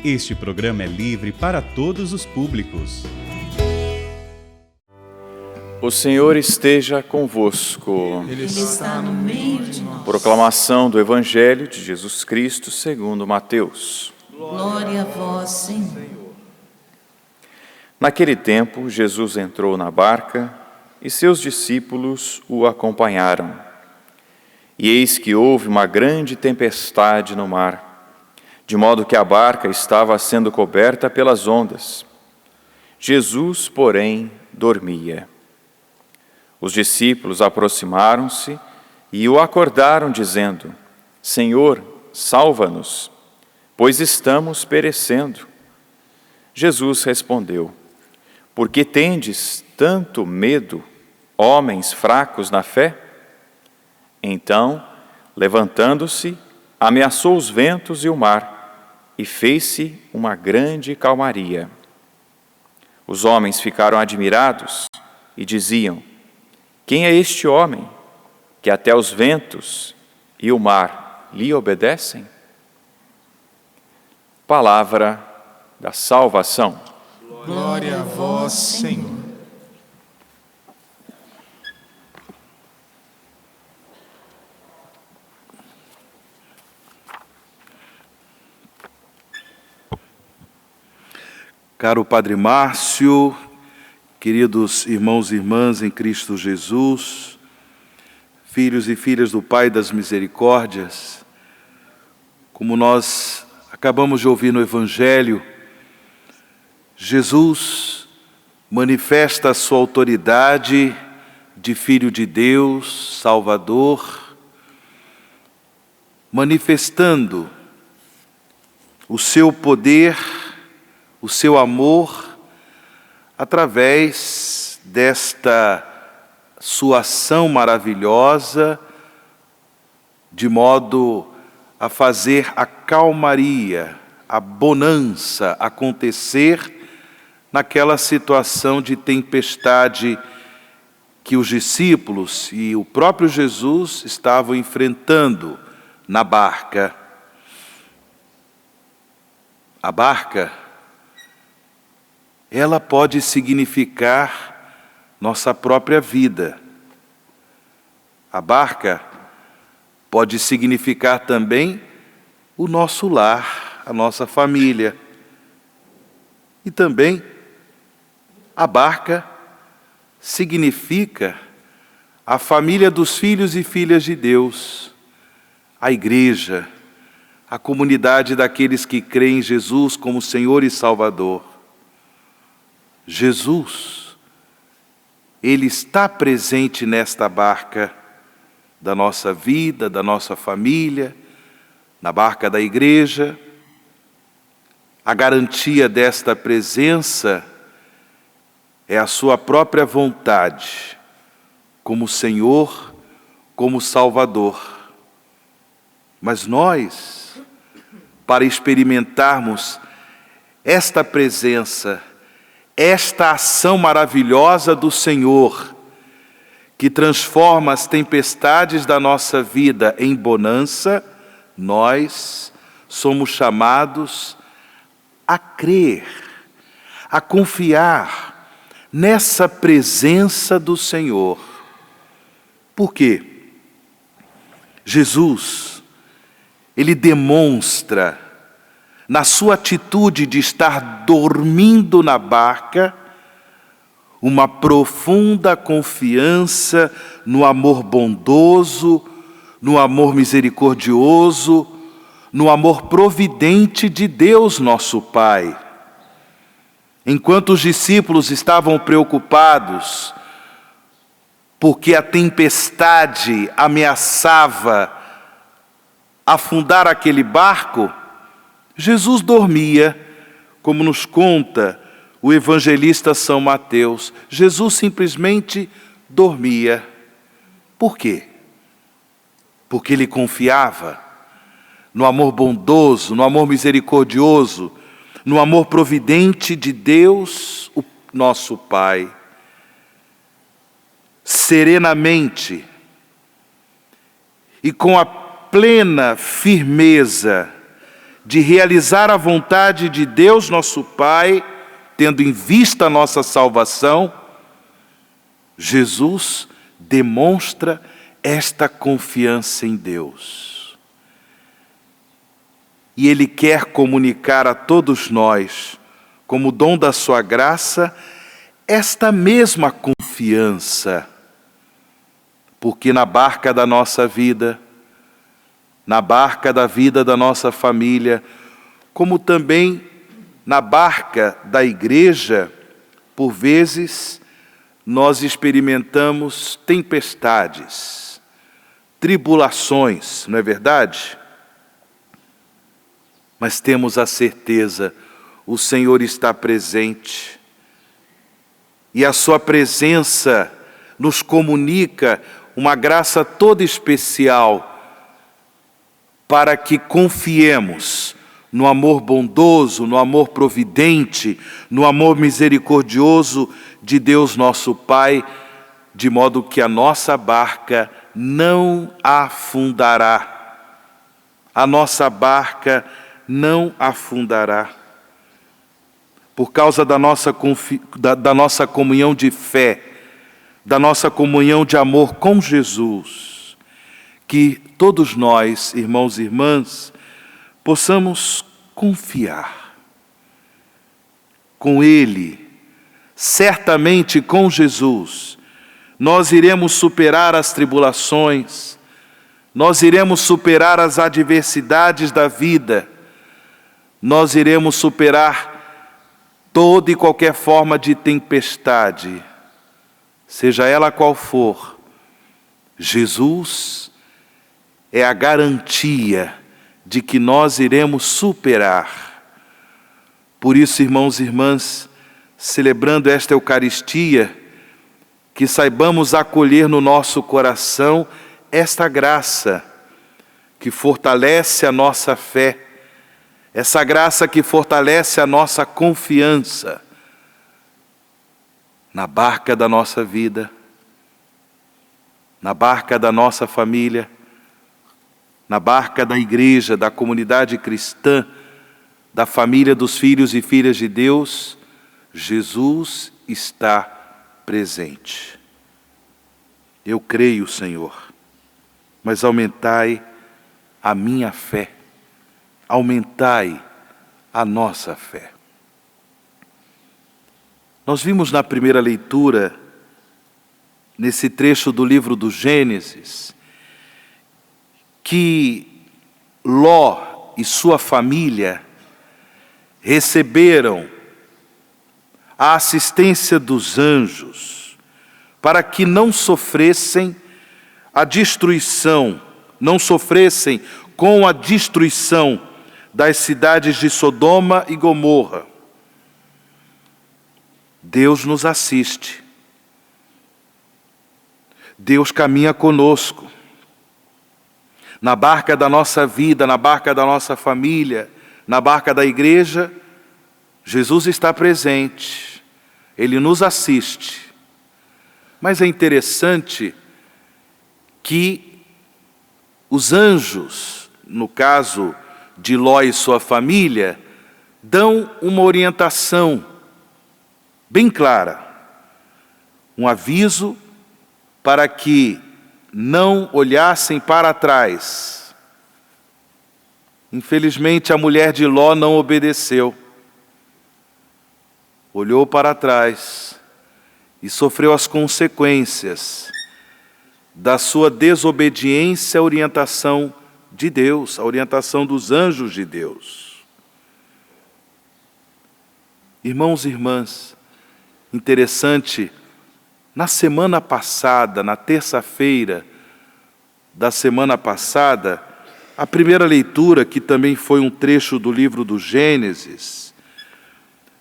Este programa é livre para todos os públicos. O Senhor esteja convosco. Ele está no meio de nós. Proclamação do Evangelho de Jesus Cristo segundo Mateus. Glória a vós, Senhor. Naquele tempo, Jesus entrou na barca e seus discípulos o acompanharam. E eis que houve uma grande tempestade no mar, de modo que a barca estava sendo coberta pelas ondas. Jesus, porém, dormia. Os discípulos aproximaram-se e o acordaram, dizendo: Senhor, salva-nos, pois estamos perecendo. Jesus respondeu: Por que tendes tanto medo, homens fracos na fé? Então, levantando-se, ameaçou os ventos e o mar, e fez-se uma grande calmaria. Os homens ficaram admirados e diziam: Quem é este homem, que até os ventos e o mar lhe obedecem? Palavra da salvação. Glória a vós, Senhor. Caro Padre Márcio, queridos irmãos e irmãs em Cristo Jesus, filhos e filhas do Pai das Misericórdias, como nós acabamos de ouvir no Evangelho, Jesus manifesta a sua autoridade de Filho de Deus, Salvador, manifestando o seu poder, o seu amor, através desta sua ação maravilhosa, de modo a fazer a calmaria, a bonança acontecer naquela situação de tempestade que os discípulos e o próprio Jesus estavam enfrentando na barca. A barca, ela pode significar nossa própria vida. A barca pode significar também o nosso lar, a nossa família. E também a barca significa a família dos filhos e filhas de Deus, a igreja, a comunidade daqueles que creem em Jesus como Senhor e Salvador. Jesus, Ele está presente nesta barca da nossa vida, da nossa família, na barca da igreja. A garantia desta presença é a sua própria vontade, como Senhor, como Salvador. Mas nós, para experimentarmos esta presença, esta ação maravilhosa do Senhor, que transforma as tempestades da nossa vida em bonança, nós somos chamados a crer, a confiar nessa presença do Senhor. Por quê? Jesus, Ele demonstra, na sua atitude de estar dormindo na barca, uma profunda confiança no amor bondoso, no amor misericordioso, no amor providente de Deus nosso Pai. Enquanto os discípulos estavam preocupados, porque a tempestade ameaçava afundar aquele barco, Jesus dormia, como nos conta o evangelista São Mateus. Jesus simplesmente dormia. Por quê? Porque ele confiava no amor bondoso, no amor misericordioso, no amor providente de Deus, o nosso Pai. Serenamente e com a plena firmeza de realizar a vontade de Deus nosso Pai, tendo em vista a nossa salvação, Jesus demonstra esta confiança em Deus. E Ele quer comunicar a todos nós, como dom da sua graça, esta mesma confiança, porque na barca da nossa vida, na barca da vida da nossa família, como também na barca da igreja, por vezes nós experimentamos tempestades, tribulações, não é verdade? Mas temos a certeza, o Senhor está presente, e a sua presença nos comunica uma graça toda especial para que confiemos no amor bondoso, no amor providente, no amor misericordioso de Deus nosso Pai, de modo que a nossa barca não afundará. A nossa barca não afundará. Por causa da nossa comunhão de fé, da nossa comunhão de amor com Jesus, que todos nós, irmãos e irmãs, possamos confiar. Com Ele, certamente com Jesus, nós iremos superar as tribulações, nós iremos superar as adversidades da vida, nós iremos superar toda e qualquer forma de tempestade, seja ela qual for. Jesus é a garantia de que nós iremos superar. Por isso, irmãos e irmãs, celebrando esta Eucaristia, que saibamos acolher no nosso coração esta graça que fortalece a nossa fé, essa graça que fortalece a nossa confiança na barca da nossa vida, na barca da nossa família, na barca da igreja, da comunidade cristã, da família dos filhos e filhas de Deus. Jesus está presente. Eu creio, Senhor, mas aumentai a minha fé, aumentai a nossa fé. Nós vimos na primeira leitura, nesse trecho do livro do Gênesis, que Ló e sua família receberam a assistência dos anjos para que não sofressem a destruição, não sofressem com a destruição das cidades de Sodoma e Gomorra. Deus nos assiste. Deus caminha conosco. Na barca da nossa vida, na barca da nossa família, na barca da igreja, Jesus está presente. Ele nos assiste. Mas é interessante que os anjos, no caso de Ló e sua família, dão uma orientação bem clara, um aviso para que não olhassem para trás. Infelizmente, a mulher de Ló não obedeceu. Olhou para trás e sofreu as consequências da sua desobediência à orientação de Deus, à orientação dos anjos de Deus. Irmãos e irmãs, interessante, na semana passada, na terça-feira da semana passada, a primeira leitura, que também foi um trecho do livro do Gênesis,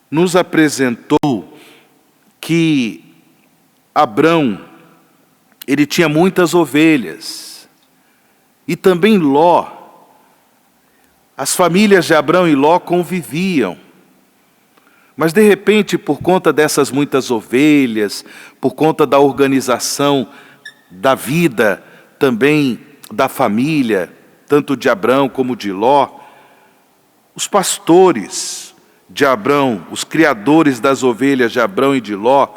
nos apresentou que Abrão, ele tinha muitas ovelhas, e também Ló. As famílias de Abrão e Ló conviviam. Mas, de repente, por conta dessas muitas ovelhas, por conta da organização da vida também da família, tanto de Abrão como de Ló, os pastores de Abrão, os criadores das ovelhas de Abrão e de Ló,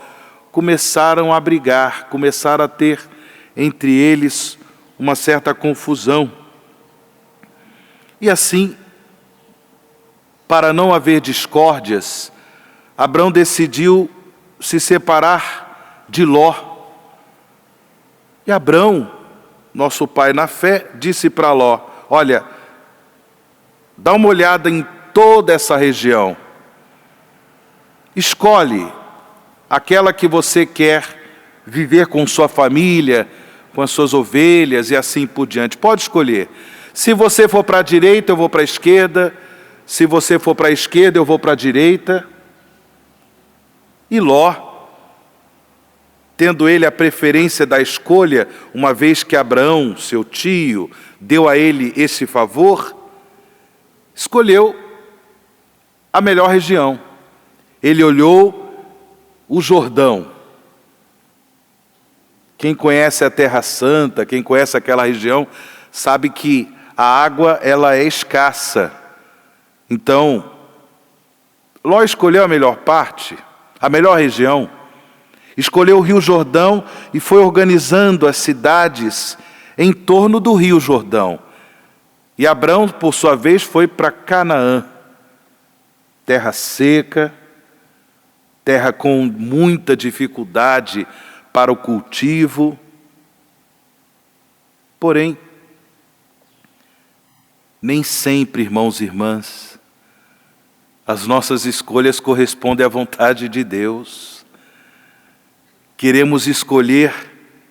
começaram a brigar, começaram a ter entre eles uma certa confusão. E assim, para não haver discórdias, Abrão decidiu se separar de Ló. E Abrão, nosso pai na fé, disse para Ló: olha, dá uma olhada em toda essa região. Escolhe aquela que você quer viver com sua família, com as suas ovelhas e assim por diante. Pode escolher. Se você for para a direita, eu vou para a esquerda. Se você for para a esquerda, eu vou para a direita. E Ló, tendo ele a preferência da escolha, uma vez que Abraão, seu tio, deu a ele esse favor, escolheu a melhor região. Ele olhou o Jordão. Quem conhece a Terra Santa, quem conhece aquela região, sabe que a água ela é escassa. Então, Ló escolheu a melhor parte, a melhor região. Escolheu o Rio Jordão e foi organizando as cidades em torno do Rio Jordão. E Abrão, por sua vez, foi para Canaã, terra seca, terra com muita dificuldade para o cultivo. Porém, nem sempre, irmãos e irmãs, as nossas escolhas correspondem à vontade de Deus. Queremos escolher,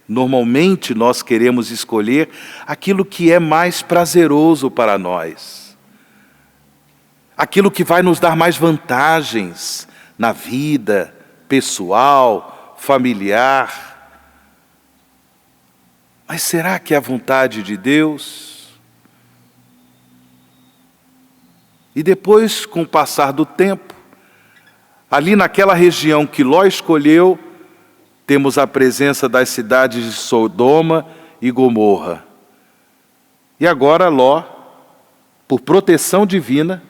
normalmente nós queremos escolher aquilo que é mais prazeroso para nós. Aquilo que vai nos dar mais vantagens na vida pessoal, familiar. Mas será que é a vontade de Deus? E depois, com o passar do tempo, ali naquela região que Ló escolheu, temos a presença das cidades de Sodoma e Gomorra. E agora Ló, por proteção divina,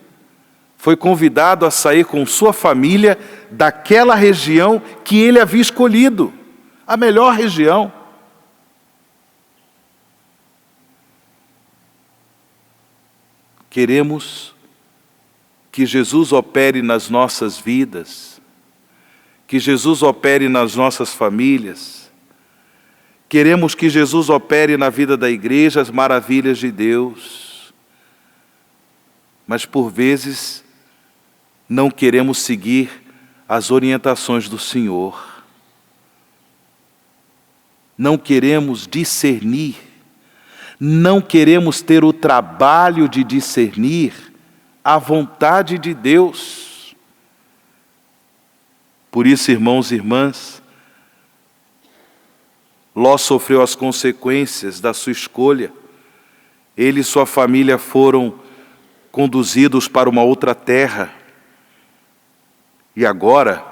foi convidado a sair com sua família daquela região que ele havia escolhido, a melhor região. Queremos que Jesus opere nas nossas vidas, que Jesus opere nas nossas famílias. Queremos que Jesus opere na vida da igreja as maravilhas de Deus. Mas por vezes não queremos seguir as orientações do Senhor. Não queremos discernir, não queremos ter o trabalho de discernir a vontade de Deus. Por isso, irmãos e irmãs, Ló sofreu as consequências da sua escolha. Ele e sua família foram conduzidos para uma outra terra. E agora,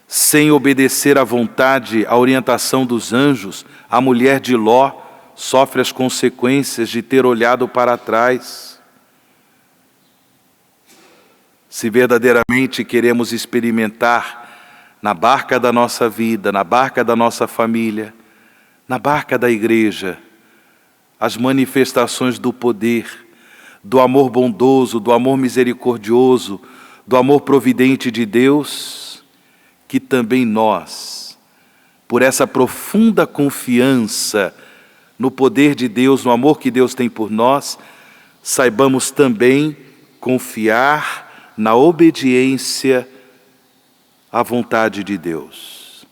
sem obedecer à vontade, à orientação dos anjos, a mulher de Ló sofre as consequências de ter olhado para trás. Se verdadeiramente queremos experimentar na barca da nossa vida, na barca da nossa família, na barca da igreja, as manifestações do poder, do amor bondoso, do amor misericordioso, do amor providente de Deus, que também nós, por essa profunda confiança no poder de Deus, no amor que Deus tem por nós, saibamos também confiar na obediência à vontade de Deus.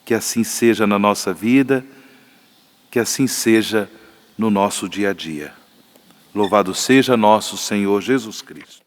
Que assim seja na nossa vida, que assim seja no nosso dia a dia. Louvado seja nosso Senhor Jesus Cristo.